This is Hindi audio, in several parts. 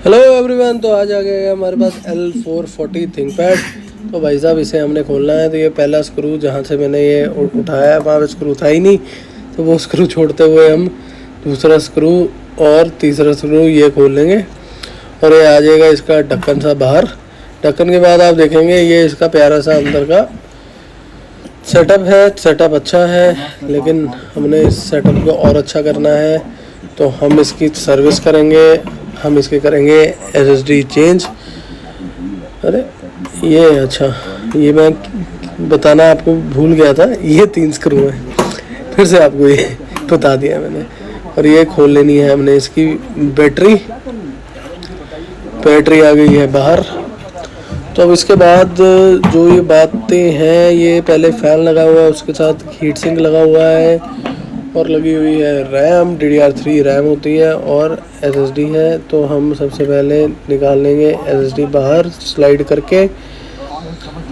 Hello everyone. तो आज आ गया हमारे पास L440 थिंकपैड। तो भाई साहब इसे हमने खोलना है। तो ये पहला स्क्रू जहाँ से मैंने ये उठाया वहाँ पे स्क्रू था ही नहीं, तो वो स्क्रू छोड़ते हुए हम दूसरा स्क्रू और तीसरा स्क्रू ये खोल लेंगे और ये आ जाएगा इसका ढक्कन सा बाहर। ढक्कन के बाद आप देखेंगे ये इसका प्यारा सा अंदर का सेटअप है। सेटअप अच्छा है, लेकिन हमने इस सेटअप को और अच्छा करना है, तो हम इसकी सर्विस करेंगे। हम इसके करेंगे SSD चेंज। अरे ये अच्छा, ये मैं बताना आपको भूल गया था, ये 3 स्क्रू हैं, फिर से आपको ये बता दिया मैंने। और ये खोल लेनी है हमने इसकी बैटरी आ गई है बाहर। तो अब इसके बाद जो ये बातें हैं, ये पहले फ़ैन लगा हुआ है, उसके साथ हीट सिंक लगा हुआ है और लगी हुई है रैम। DDR3 रैम होती है और SSD है। तो हम सबसे पहले निकाल लेंगे SSD बाहर स्लाइड करके।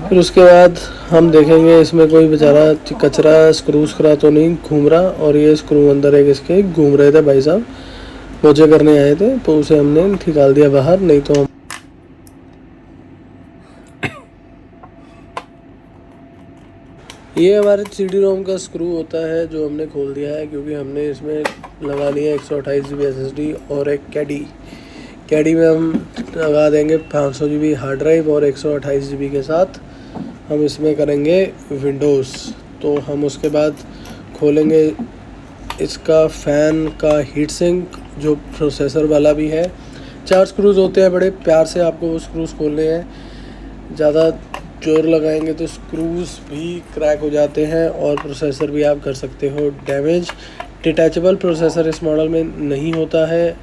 फिर उसके बाद हम देखेंगे इसमें कोई बेचारा कचरा स्क्रू तो नहीं घूम रहा। और ये स्क्रू अंदर एक इसके घूम रहे थे, भाई साहब मोजे करने आए थे, तो उसे हमने निकाल दिया बाहर। नहीं तो हम ये हमारे CD-ROM का स्क्रू होता है जो हमने खोल दिया है, क्योंकि हमने इसमें लगा लिया 128 GB SSD और एक कैडी में हम लगा देंगे 500 GB हार्ड ड्राइव और 128 GB के साथ हम इसमें करेंगे विंडोज़। तो हम उसके बाद खोलेंगे इसका फ़ैन का हीट सिंक जो प्रोसेसर वाला भी है। 4 स्क्रूज़ होते हैं, बड़े प्यार से आपको वो स्क्रूज़ खोलने हैं। ज़्यादा जोर लगाएंगे तो स्क्रूज़ भी क्रैक हो जाते हैं और प्रोसेसर भी आप कर सकते हो डैमेज। डिटैचेबल प्रोसेसर इस मॉडल में नहीं होता है,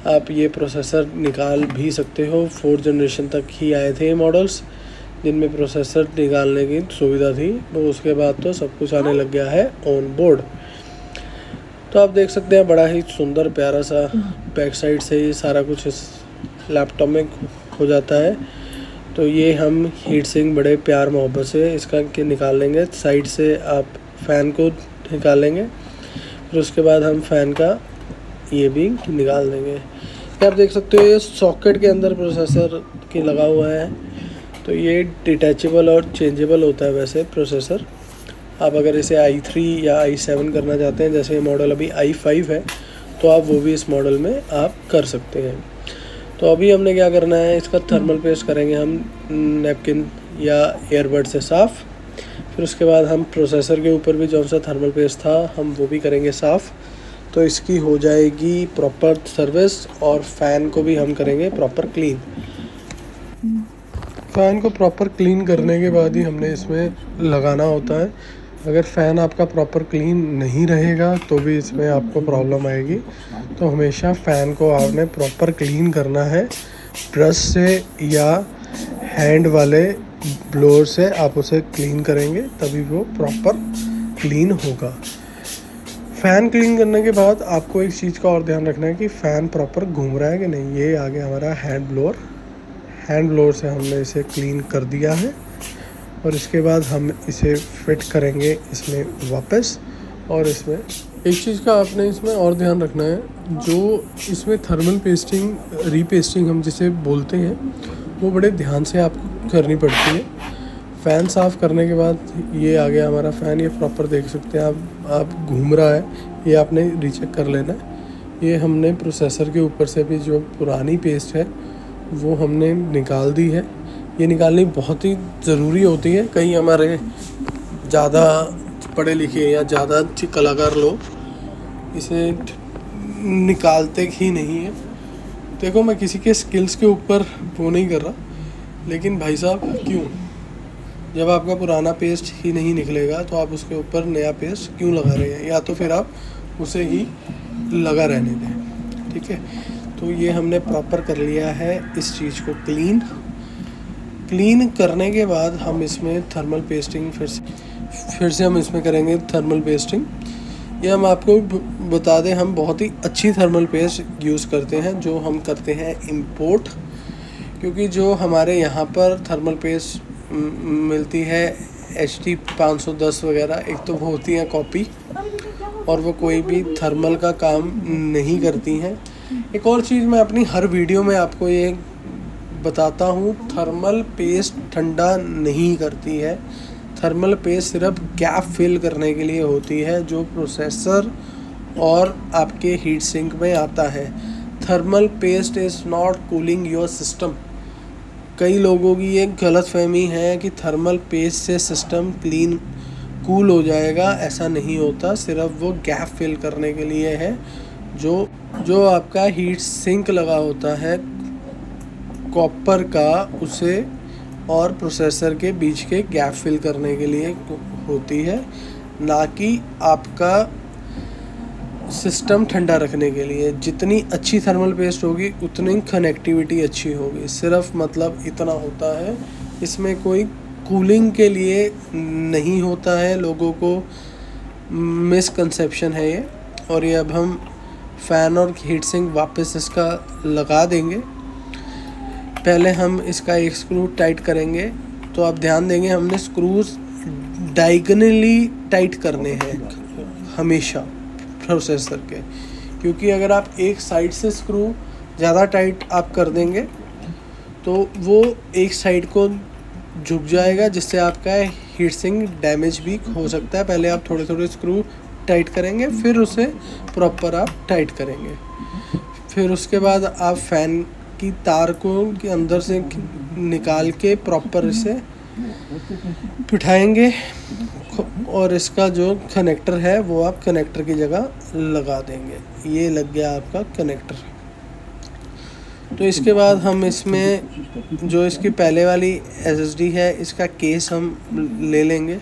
आप ये प्रोसेसर निकाल भी सकते हो। 4th जनरेशन तक ही आए थे ये मॉडल्स जिनमें प्रोसेसर निकालने की सुविधा थी, तो उसके बाद तो सब कुछ आने लग गया है ऑन बोर्ड। तो आप देख सकते हैं बड़ा ही सुंदर प्यारा सा बैक साइड से ये सारा कुछ इस लैपटॉप में हो जाता है। तो ये हम हीट सिंक बड़े प्यार मोहब्बत से इसका के निकाल लेंगे। साइड से आप फ़ैन को निकाल लेंगे, फिर उसके बाद हम फ़ैन का ये भी निकाल देंगे। ये आप देख सकते हो ये सॉकेट के अंदर प्रोसेसर के लगा हुआ है। तो ये डिटैचेबल और चेंजेबल होता है वैसे प्रोसेसर। आप अगर इसे i3 या i7 करना चाहते हैं, जैसे ये मॉडल अभी i5 है, तो आप वो भी इस मॉडल में आप कर सकते हैं। तो अभी हमने क्या करना है, इसका थर्मल पेस्ट करेंगे हम नैपकिन या एयरबड से साफ़। फिर उसके बाद हम प्रोसेसर के ऊपर भी जो सा थर्मल पेस्ट था हम वो भी करेंगे साफ़। तो इसकी हो जाएगी प्रॉपर सर्विस। और फ़ैन को भी हम करेंगे प्रॉपर क्लीन। फ़ैन को प्रॉपर क्लीन करने के बाद ही हमने इसमें लगाना होता है। अगर फ़ैन आपका प्रॉपर क्लीन नहीं रहेगा तो भी इसमें आपको प्रॉब्लम आएगी। तो हमेशा फ़ैन को आपने प्रॉपर क्लीन करना है। ब्रश से या हैंड वाले ब्लोअर से आप उसे क्लीन करेंगे तभी वो प्रॉपर क्लीन होगा। फ़ैन क्लीन करने के बाद आपको एक चीज़ का और ध्यान रखना है कि फ़ैन प्रॉपर घूम रहा है कि नहीं। ये आ गया हमारा हैंड ब्लोअर से हमने इसे क्लीन कर दिया है। और इसके बाद हम इसे फिट करेंगे इसमें वापस। और इसमें एक चीज़ का आपने इसमें और ध्यान रखना है, जो इसमें थर्मल पेस्टिंग रीपेस्टिंग हम जिसे बोलते हैं, वो बड़े ध्यान से आपको करनी पड़ती है। फ़ैन साफ़ करने के बाद ये आ गया हमारा फ़ैन। ये प्रॉपर देख सकते हैं आप घूम रहा है, ये आपने रीचेक कर लेना है। ये हमने प्रोसेसर के ऊपर से भी जो पुरानी पेस्ट है वो हमने निकाल दी है। ये निकालनी बहुत ही ज़रूरी होती है। कई हमारे ज़्यादा पढ़े लिखे या ज़्यादा अच्छे कलाकार लोग इसे निकालते ही नहीं है। देखो, मैं किसी के स्किल्स के ऊपर वो नहीं कर रहा, लेकिन भाई साहब क्यों, जब आपका पुराना पेस्ट ही नहीं निकलेगा तो आप उसके ऊपर नया पेस्ट क्यों लगा रहे हैं? या तो फिर आप उसे ही लगा रहने दें। ठीक है, तो ये हमने प्रॉपर कर लिया है इस चीज़ को क्लीन करने के बाद हम इसमें थर्मल पेस्टिंग फिर से हम इसमें करेंगे थर्मल पेस्टिंग। ये हम आपको बता दें, हम बहुत ही अच्छी थर्मल पेस्ट यूज़ करते हैं जो हम करते हैं इंपोर्ट। क्योंकि जो हमारे यहाँ पर थर्मल पेस्ट मिलती है HT 510 वगैरह, एक तो वो होती हैं कॉपी और वो कोई भी थर्मल का काम नहीं करती हैं। एक और चीज़ मैं अपनी हर वीडियो में आपको ये बताता हूँ, थर्मल पेस्ट ठंडा नहीं करती है। थर्मल पेस्ट सिर्फ गैप फिल करने के लिए होती है जो प्रोसेसर और आपके हीट सिंक में आता है। Thermal paste is not cooling your system. कई लोगों की ये गलतफहमी है कि थर्मल पेस्ट से सिस्टम क्लीन कूल हो जाएगा, ऐसा नहीं होता। सिर्फ वो गैप फिल करने के लिए है। जो आपका हीट सिंक लगा होता है कॉपर का, उसे और प्रोसेसर के बीच के गैप फिल करने के लिए होती है, ना कि आपका सिस्टम ठंडा रखने के लिए। जितनी अच्छी थर्मल पेस्ट होगी उतनी कनेक्टिविटी अच्छी होगी। सिर्फ मतलब इतना होता है, इसमें कोई कूलिंग के लिए नहीं होता है। लोगों को मिसकंसेप्शन है ये। और ये अब हम फ़ैन और हीट सिंक वापस इसका लगा देंगे। पहले हम इसका एक स्क्रू टाइट करेंगे। तो आप ध्यान देंगे, हमने स्क्रूज डायगोनली टाइट करने हैं हमेशा प्रोसेसर के, क्योंकि अगर आप एक साइड से स्क्रू ज़्यादा टाइट आप कर देंगे तो वो एक साइड को झुक जाएगा, जिससे आपका हीट सिंक डैमेज भी हो सकता है। पहले आप थोड़े थोड़े स्क्रू टाइट करेंगे, फिर उसे प्रॉपर आप टाइट करेंगे। फिर उसके बाद आप फ़ैन की तार को के अंदर से निकाल के प्रॉपर इसे बिठाएंगे और इसका जो कनेक्टर है वो आप कनेक्टर की जगह लगा देंगे। ये लग गया आपका कनेक्टर। तो इसके बाद हम इसमें जो इसकी पहले वाली एसएसडी है, इसका केस हम ले लेंगे।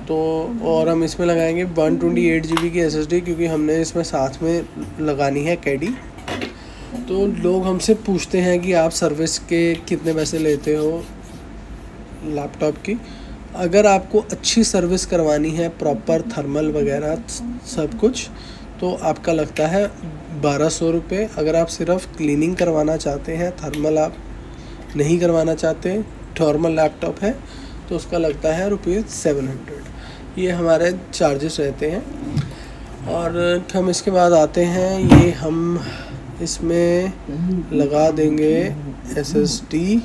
तो और हम इसमें लगाएंगे 128 GB की एसएसडी, क्योंकि हमने इसमें साथ में लगानी है कैडी। तो लोग हमसे पूछते हैं कि आप सर्विस के कितने पैसे लेते हो लैपटॉप की। अगर आपको अच्छी सर्विस करवानी है, प्रॉपर थर्मल वगैरह सब कुछ, तो आपका लगता है 1200 रुपये। अगर आप सिर्फ क्लीनिंग करवाना चाहते हैं, थर्मल आप नहीं करवाना चाहते, नॉर्मल लैपटॉप है, तो उसका लगता है ₹700। ये हमारे चार्जेस रहते हैं। और हम इसके बाद आते हैं, ये हम इसमें लगा देंगे एसएसडी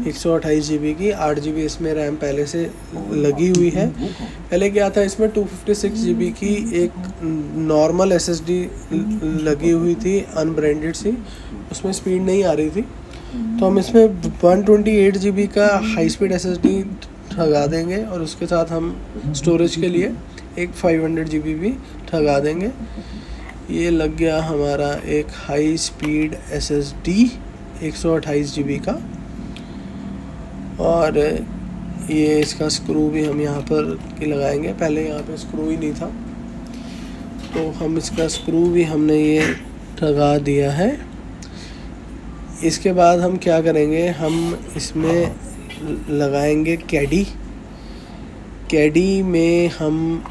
128 GB की। 8 GB इसमें रैम पहले से लगी हुई है। पहले क्या था, इसमें 256 GB की एक नॉर्मल एसएसडी लगी हुई थी, अनब्रांडेड सी, उसमें स्पीड नहीं आ रही थी। तो हम इसमें 128 GB का हाई स्पीड एसएसडी लगा देंगे और उसके साथ हम स्टोरेज के लिए एक 500 GB भी लगा देंगे। ये लग गया हमारा एक हाई स्पीड एसएसडी 128 GB का। और ये इसका स्क्रू भी हम यहाँ पर लगाएंगे। पहले यहाँ पे स्क्रू ही नहीं था, तो हम इसका स्क्रू भी हमने ये लगा दिया है। इसके बाद हम क्या करेंगे, हम इसमें लगाएंगे कैडी। कैडी में हम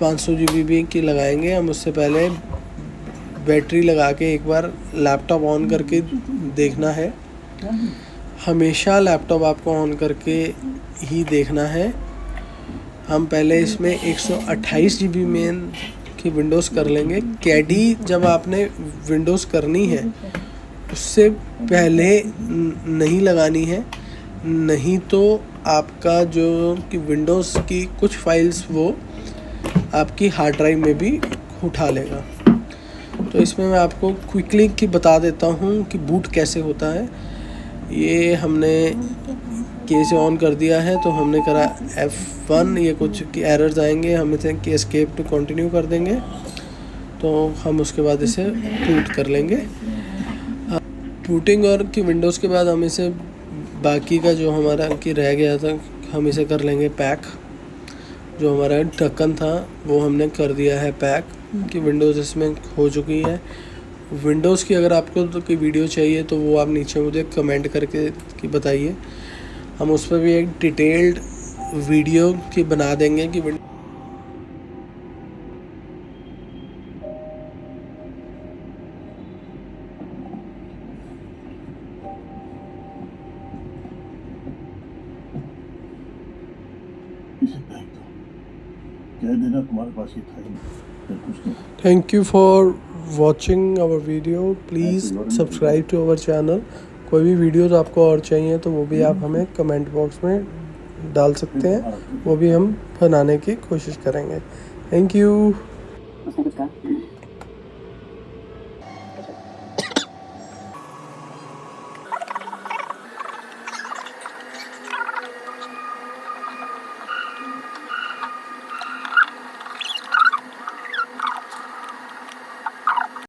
500 GB की लगाएंगे। हम उससे पहले बैटरी लगा के एक बार लैपटॉप ऑन करके देखना है। हमेशा लैपटॉप आपको ऑन करके ही देखना है। हम पहले इसमें 128 GB में की विंडोज़ कर लेंगे। कैडी जब आपने विंडोज़ करनी है उससे पहले नहीं लगानी है, नहीं तो आपका जो कि विंडोज़ की कुछ फाइल्स वो आपकी हार्ड ड्राइव में भी उठा लेगा। तो इसमें मैं आपको क्विकली की बता देता हूँ कि बूट कैसे होता है। ये हमने कैसे ऑन कर दिया है, तो हमने करा F1। ये कुछ की एरर्स आएंगे, हम इसे कि एस्केप टू कंटिन्यू कर देंगे, तो हम उसके बाद इसे बूट कर लेंगे। बूटिंग और की विंडोज़ के बाद हम इसे बाकी का जो हमारा कि रह गया था, हम इसे कर लेंगे पैक। जो हमारा ढक्कन था वो हमने कर दिया है पैक, कि विंडोज़ इसमें हो चुकी है। विंडोज़ की अगर आपको तो कोई वीडियो चाहिए तो वो आप नीचे मुझे कमेंट करके कि बताइए, हम उस पर भी एक डिटेल्ड वीडियो की बना देंगे कि कह देना तुम्हारे पास ही था ही नहीं, कुछ नहीं। Thank you for watching our video. Please subscribe to our channel. कोई भी वीडियोस आपको और चाहिए तो वो भी आप हमें कमेंट बॉक्स में डाल सकते हैं, वो भी हम बनाने की कोशिश करेंगे। Thank you.